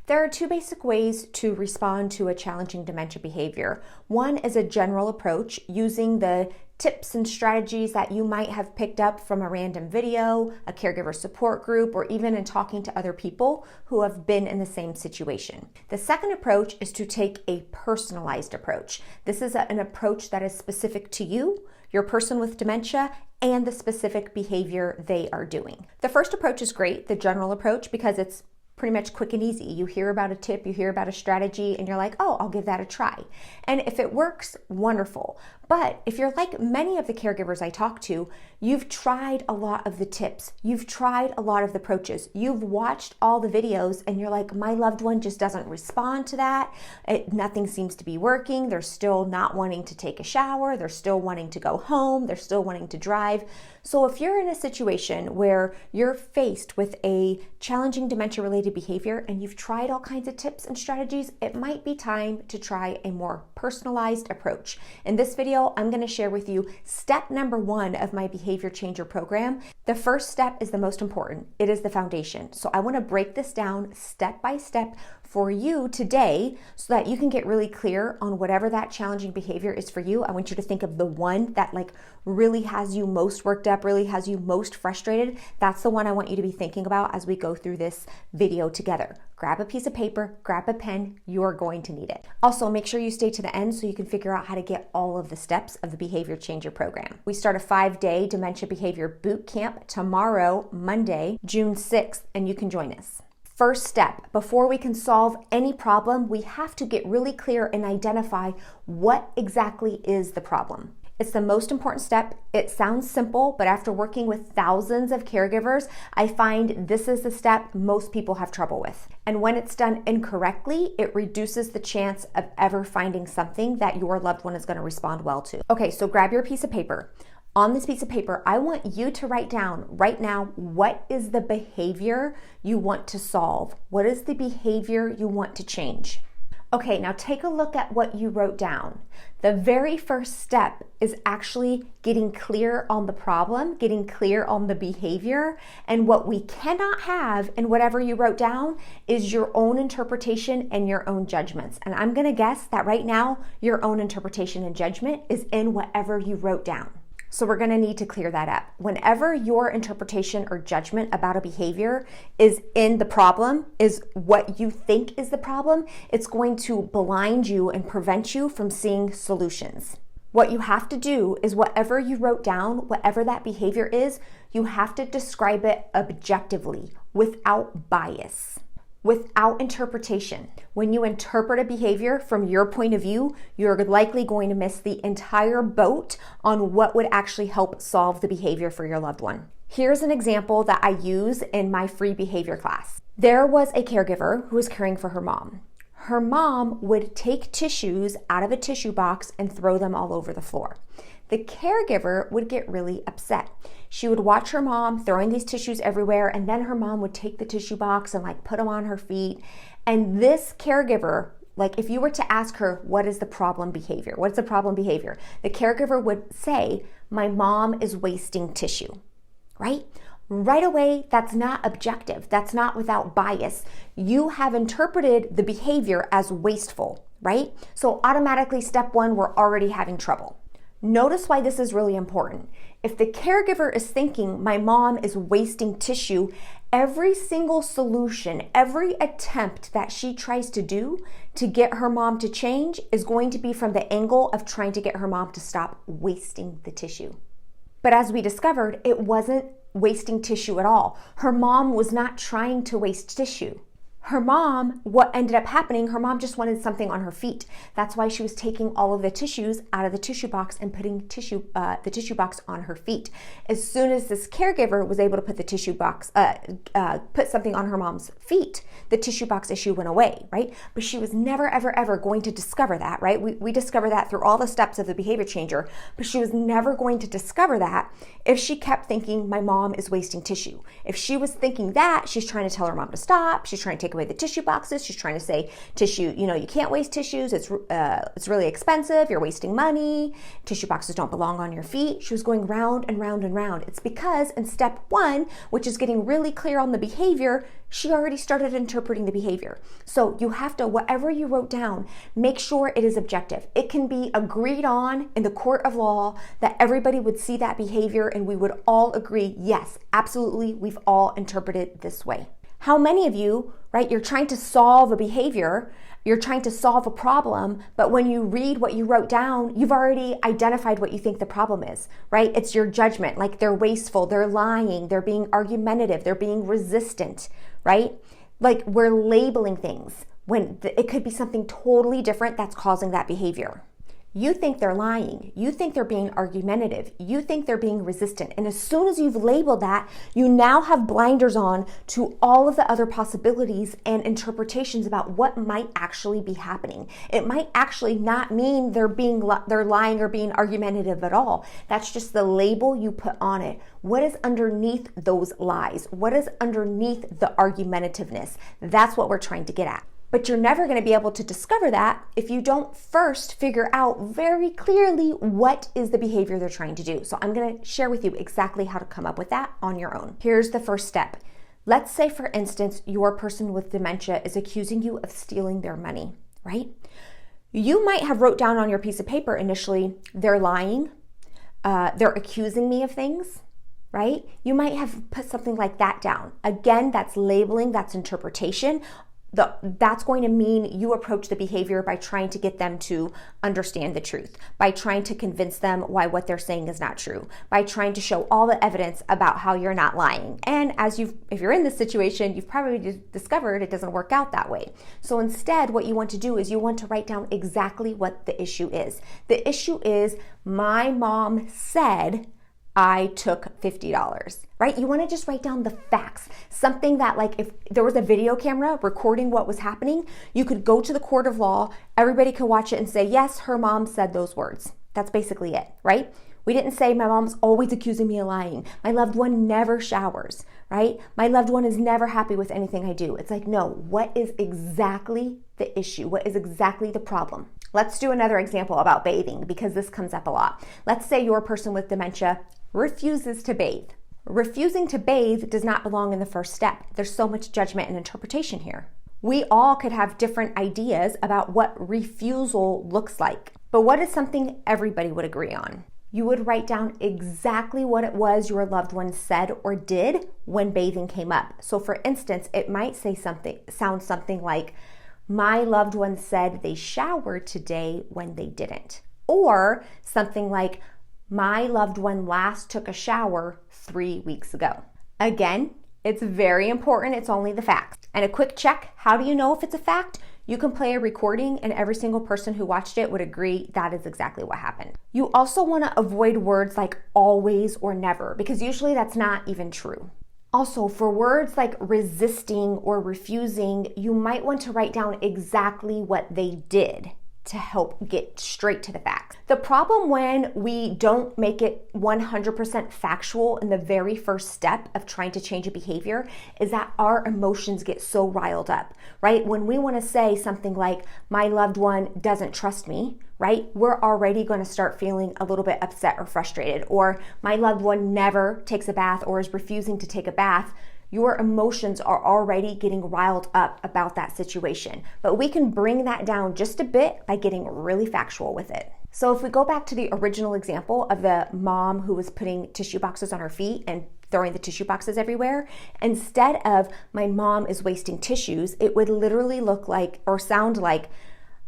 There are two basic ways to respond to a challenging dementia behavior. One is a general approach using the tips and strategies that you might have picked up from a random video, a caregiver support group, or even in talking to other people who have been in the same situation. The second approach is to take a personalized approach. This is an approach that is specific to you, your person with dementia, and the specific behavior they are doing. The first approach is great, the general approach, because it's pretty much quick and easy. You hear about a tip, you hear about a strategy, and you're like, oh, I'll give that a try. And if it works, wonderful. But if you're like many of the caregivers I talk to, you've tried a lot of the tips. You've tried a lot of the approaches. You've watched all the videos and you're like, my loved one just doesn't respond to that. Nothing seems to be working. They're still not wanting to take a shower. They're still wanting to go home. They're still wanting to drive. So if you're in a situation where you're faced with a challenging dementia-related behavior and you've tried all kinds of tips and strategies, it might be time to try a more personalized approach. In this video, I'm going to share with you step number 1 of my Behavior Changer program. The first step is the most important. It is the foundation. So I want to break this down step by step for you today so that you can get really clear on whatever that challenging behavior is for you. I want you to think of the one that really has you most worked up, really has you most frustrated. That's the one I want you to be thinking about as we go through this video together. Grab a piece of paper, grab a pen, you're going to need it. Also, make sure you stay to the end so you can figure out how to get all of the steps of the Behavior Changer program. We start a 5-day dementia behavior boot camp tomorrow, Monday, June 6th, and you can join us. First step, before we can solve any problem, we have to get really clear and identify what exactly is the problem. It's the most important step. It sounds simple, but after working with thousands of caregivers, I find this is the step most people have trouble with. And when it's done incorrectly, it reduces the chance of ever finding something that your loved one is going to respond well to. Okay, so grab your piece of paper. On this piece of paper, I want you to write down right now, what is the behavior you want to solve? What is the behavior you want to change? Okay, now take a look at what you wrote down. The very first step is actually getting clear on the problem, getting clear on the behavior, and what we cannot have in whatever you wrote down is your own interpretation and your own judgments. And I'm gonna guess that right now, your own interpretation and judgment is in whatever you wrote down. So we're going to need to clear that up. Whenever your interpretation or judgment about a behavior is in the problem, is what you think is the problem, it's going to blind you and prevent you from seeing solutions. What you have to do is whatever you wrote down, whatever that behavior is, you have to describe it objectively, without bias, without interpretation. When you interpret a behavior from your point of view, you're likely going to miss the entire boat on what would actually help solve the behavior for your loved one. Here's an example that I use in my free behavior class. There was a caregiver who was caring for her mom. Her mom would take tissues out of a tissue box and throw them all over the floor. The caregiver would get really upset. She would watch her mom throwing these tissues everywhere, and then her mom would take the tissue box and put them on her feet. And this caregiver, if you were to ask her, what is the problem behavior? What's the problem behavior? The caregiver would say, my mom is wasting tissue, right? Right away, that's not objective. That's not without bias. You have interpreted the behavior as wasteful, right? So automatically, step 1, we're already having trouble. Notice why this is really important. If the caregiver is thinking my mom is wasting tissue, every single solution, every attempt that she tries to do to get her mom to change is going to be from the angle of trying to get her mom to stop wasting the tissue. But as we discovered, it wasn't wasting tissue at all. Her mom was not trying to waste tissue. Her mom, what ended up happening, her mom just wanted something on her feet. That's why she was taking all of the tissues out of the tissue box and putting the tissue box on her feet. As soon as this caregiver was able to put the tissue box, put something on her mom's feet, the tissue box issue went away, right? But she was never, ever, ever going to discover that, right? We discover that through all the steps of the behavior changer, but she was never going to discover that if she kept thinking my mom is wasting tissue. If she was thinking that, she's trying to tell her mom to stop, she's trying to take away away the tissue boxes. She's trying to say tissue, you can't waste tissues. It's really expensive. You're wasting money. Tissue boxes don't belong on your feet. She was going round and round and round. It's because in step 1, which is getting really clear on the behavior, she already started interpreting the behavior. So you have to, whatever you wrote down, make sure it is objective. It can be agreed on in the court of law that everybody would see that behavior and we would all agree, yes, absolutely, we've all interpreted this way. How many of you, right, you're trying to solve a behavior, you're trying to solve a problem, but when you read what you wrote down, you've already identified what you think the problem is, right? It's your judgment, like they're wasteful, they're lying, they're being argumentative, they're being resistant, right? Like we're labeling things when it could be something totally different that's causing that behavior. You think they're lying. You think they're being argumentative. You think they're being resistant. And as soon as you've labeled that, you now have blinders on to all of the other possibilities and interpretations about what might actually be happening. It might actually not mean they're lying or being argumentative at all. That's just the label you put on it. What is underneath those lies? What is underneath the argumentativeness? That's what we're trying to get at. But you're never going to be able to discover that if you don't first figure out very clearly what is the behavior they're trying to do. So I'm going to share with you exactly how to come up with that on your own. Here's the first step. Let's say, for instance, your person with dementia is accusing you of stealing their money, right? You might have wrote down on your piece of paper initially, they're lying, they're accusing me of things, right? You might have put something like that down. Again, that's labeling, that's interpretation. That's going to mean you approach the behavior by trying to get them to understand the truth, by trying to convince them why what they're saying is not true, by trying to show all the evidence about how you're not lying. And if you're in this situation, you've probably discovered it doesn't work out that way. So instead, what you want to do is you want to write down exactly what the issue is. The issue is, my mom said I took $50, right? You want to just write down the facts. Something that, like, if there was a video camera recording what was happening, you could go to the court of law, everybody could watch it and say, yes, her mom said those words. That's basically it, right? We didn't say my mom's always accusing me of lying. My loved one never showers, right? My loved one is never happy with anything I do. It's like, no, what is exactly the issue? What is exactly the problem? Let's do another example about bathing because this comes up a lot. Let's say your person with dementia refuses to bathe. Refusing to bathe does not belong in the first step. There's so much judgment and interpretation here. We all could have different ideas about what refusal looks like, but what is something everybody would agree on? You would write down exactly what it was your loved one said or did when bathing came up. So for instance, it might sound something like, my loved one said they showered today when they didn't. Or something like, my loved one last took a shower 3 weeks ago. Again, it's very important. It's only the facts. And a quick check, how do you know if it's a fact? You can play a recording and every single person who watched it would agree that is exactly what happened. You also want to avoid words like always or never, because usually that's not even true. Also, for words like resisting or refusing, you might want to write down exactly what they did to help get straight to the facts. The problem when we don't make it 100% factual in the very first step of trying to change a behavior is that our emotions get so riled up, right? When we want to say something like, my loved one doesn't trust me, right? We're already going to start feeling a little bit upset or frustrated, or my loved one never takes a bath or is refusing to take a bath. Your emotions are already getting riled up about that situation. But we can bring that down just a bit by getting really factual with it. So if we go back to the original example of the mom who was putting tissue boxes on her feet and throwing the tissue boxes everywhere, instead of my mom is wasting tissues, it would literally look like or sound like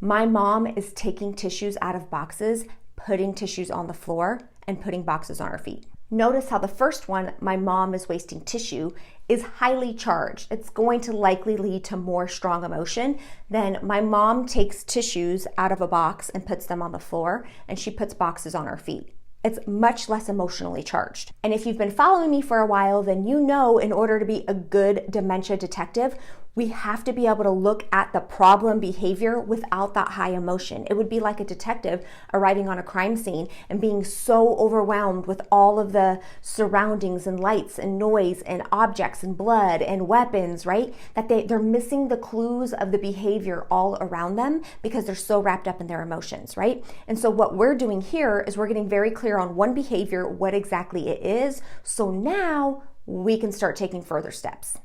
my mom is taking tissues out of boxes, putting tissues on the floor, and putting boxes on her feet. Notice how the first one, my mom is wasting tissue, is highly charged. It's going to likely lead to more strong emotion than my mom takes tissues out of a box and puts them on the floor, and she puts boxes on her feet. It's much less emotionally charged. And if you've been following me for a while, then you know in order to be a good dementia detective, We have to be able to look at the problem behavior without that high emotion. It would be like a detective arriving on a crime scene and being so overwhelmed with all of the surroundings and lights and noise and objects and blood and weapons, right? That they're missing the clues of the behavior all around them because they're so wrapped up in their emotions, right? And so what we're doing here is we're getting very clear on one behavior, what exactly it is. So now we can start taking further steps.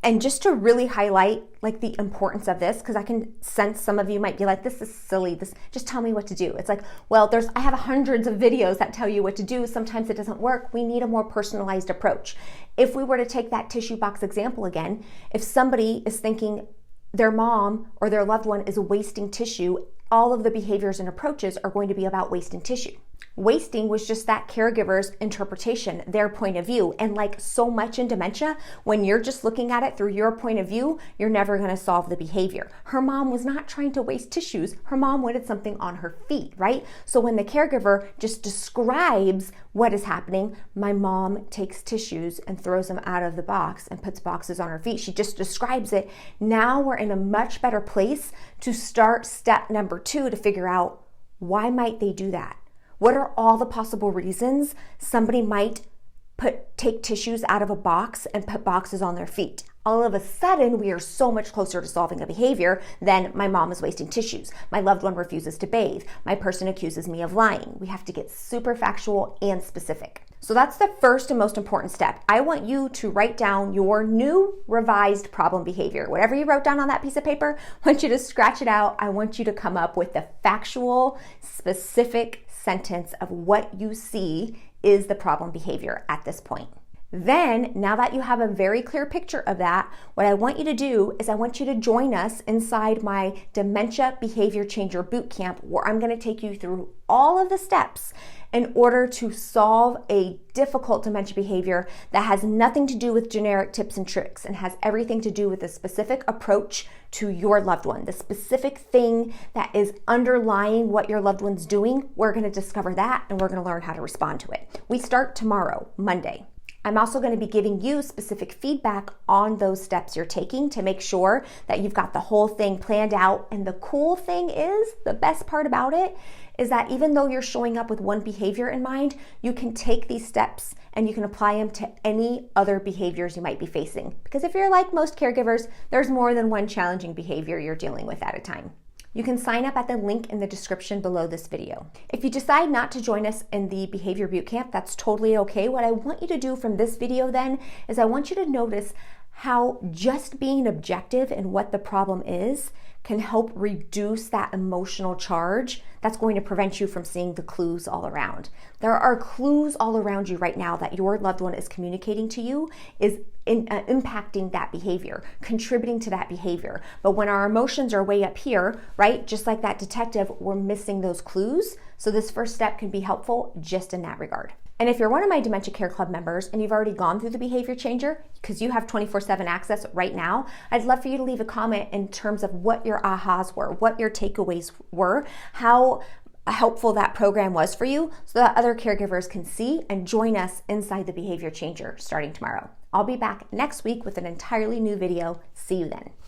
And just to really highlight like the importance of this, because I can sense some of you might be like, this is silly, just tell me what to do. It's like, well, I have hundreds of videos that tell you what to do. Sometimes it doesn't work. We need a more personalized approach. If we were to take that tissue box example again, if somebody is thinking their mom or their loved one is wasting tissue, all of the behaviors and approaches are going to be about wasting tissue. Wasting was just that caregiver's interpretation, their point of view. And like so much in dementia, when you're just looking at it through your point of view, you're never going to solve the behavior. Her mom was not trying to waste tissues. Her mom wanted something on her feet, right? So when the caregiver just describes what is happening, my mom takes tissues and throws them out of the box and puts boxes on her feet. She just describes it. Now we're in a much better place to start step number 2 to figure out, why might they do that? What are all the possible reasons somebody might take tissues out of a box and put boxes on their feet? All of a sudden, we are so much closer to solving a behavior than my mom is wasting tissues. My loved one refuses to bathe. My person accuses me of lying. We have to get super factual and specific. So that's the first and most important step. I want you to write down your new revised problem behavior. Whatever you wrote down on that piece of paper, I want you to scratch it out. I want you to come up with the factual, specific sentence of what you see is the problem behavior at this point. Then, now that you have a very clear picture of that, what I want you to do is I want you to join us inside my Dementia Behavior Changer Bootcamp, where I'm going to take you through all of the steps in order to solve a difficult dementia behavior that has nothing to do with generic tips and tricks and has everything to do with a specific approach to your loved one, the specific thing that is underlying what your loved one's doing. We're going to discover that and we're going to learn how to respond to it. We start tomorrow, Monday. I'm also going to be giving you specific feedback on those steps you're taking to make sure that you've got the whole thing planned out. And the cool thing is, the best part about it is that even though you're showing up with one behavior in mind, you can take these steps and you can apply them to any other behaviors you might be facing. Because if you're like most caregivers, there's more than one challenging behavior you're dealing with at a time. You can sign up at the link in the description below this video. If you decide not to join us in the Behavior Bootcamp, that's totally okay. What I want you to do from this video then is I want you to notice how just being objective in what the problem is can help reduce that emotional charge that's going to prevent you from seeing the clues all around. There are clues all around you right now that your loved one is communicating to you is impacting that behavior, contributing to that behavior. But when our emotions are way up here, right, just like that detective, we're missing those clues. So this first step can be helpful just in that regard. And if you're one of my Dementia Care Club members and you've already gone through the Behavior Changer, because you have 24/7 access right now, I'd love for you to leave a comment in terms of what your ahas were, what your takeaways were, how helpful that program was for you, so that other caregivers can see and join us inside the Behavior Changer starting tomorrow. I'll be back next week with an entirely new video. See you then.